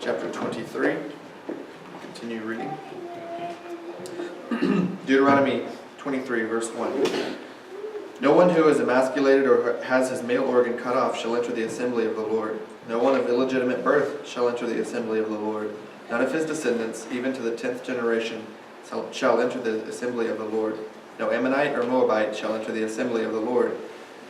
chapter 23. Continue reading. Deuteronomy 23, verse 1. No one who is emasculated or has his male organ cut off shall enter the assembly of the Lord. No one of illegitimate birth shall enter the assembly of the Lord. None of his descendants, even to the 10th generation, shall enter the assembly of the Lord. No Ammonite or Moabite shall enter the assembly of the Lord.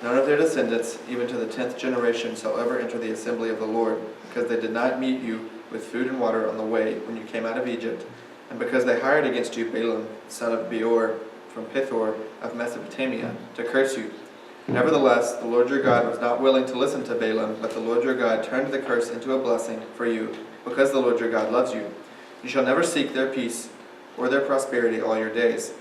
None of their descendants, even to the 10th generation, shall ever enter the assembly of the Lord, because they did not meet you with food and water on the way when you came out of Egypt, and because they hired against you Balaam, son of Beor, from Pithor of Mesopotamia, to curse you. Nevertheless, the Lord your God was not willing to listen to Balaam, but the Lord your God turned the curse into a blessing for you, because the Lord your God loves you. You shall never seek their peace or their prosperity all your days.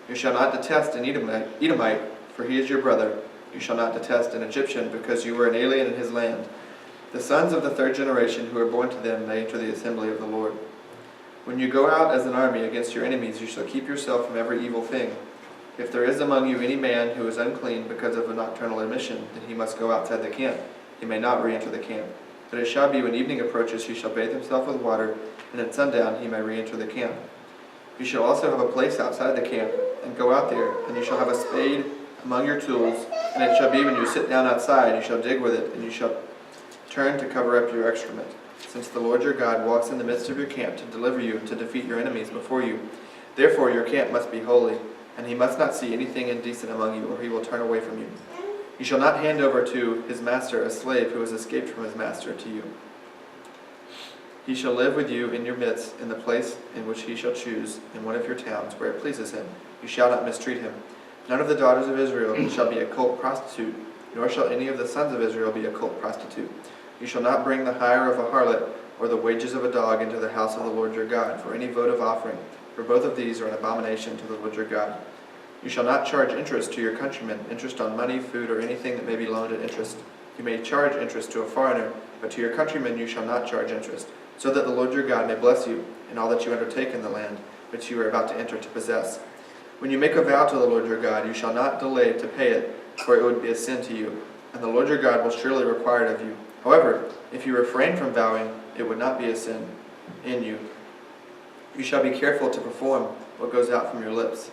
You shall not detest an Edomite, for he is your brother. You shall not detest an Egyptian, because you were an alien in his land. The sons of the 3rd generation who are born to them may enter the assembly of the Lord. When you go out as an army against your enemies, you shall keep yourself from every evil thing. If there is among you any man who is unclean because of a nocturnal emission, then he must go outside the camp. He may not re-enter the camp. But it shall be when evening approaches, he shall bathe himself with water, and at sundown he may re-enter the camp. You shall also have a place outside the camp, and go out there, and you shall have a spade among your tools, and it shall be when you sit down outside, you shall dig with it, and you shall turn to cover up your excrement. Since the Lord your God walks in the midst of your camp to deliver you, to defeat your enemies before you. Therefore your camp must be holy, and he must not see anything indecent among you, or he will turn away from you. You shall not hand over to his master a slave who has escaped from his master to you. He shall live with you in your midst, in the place in which he shall choose, in one of your towns, where it pleases him. You shall not mistreat him. None of the daughters of Israel shall be a colt prostitute, nor shall any of the sons of Israel be a colt prostitute. You shall not bring the hire of a harlot or the wages of a dog into the house of the Lord your God for any votive offering, for both of these are an abomination to the Lord your God. You shall not charge interest to your countrymen, interest on money, food, or anything that may be loaned at interest. You may charge interest to a foreigner, but to your countrymen you shall not charge interest, so that the Lord your God may bless you in all that you undertake in the land which you are about to enter to possess. When you make a vow to the Lord your God, you shall not delay to pay it, for it would be a sin to you, and the Lord your God will surely require it of you. However, if you refrain from vowing, it would not be a sin in you. You shall be careful to perform what goes out from your lips,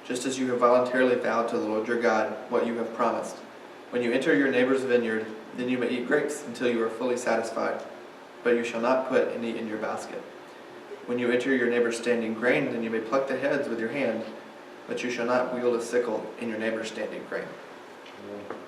just as you have voluntarily vowed to the Lord your God what you have promised. When you enter your neighbor's vineyard, then you may eat grapes until you are fully satisfied, but you shall not put any in your basket. When you enter your neighbor's standing grain, then you may pluck the heads with your hand, but you shall not wield a sickle in your neighbor's standing grain.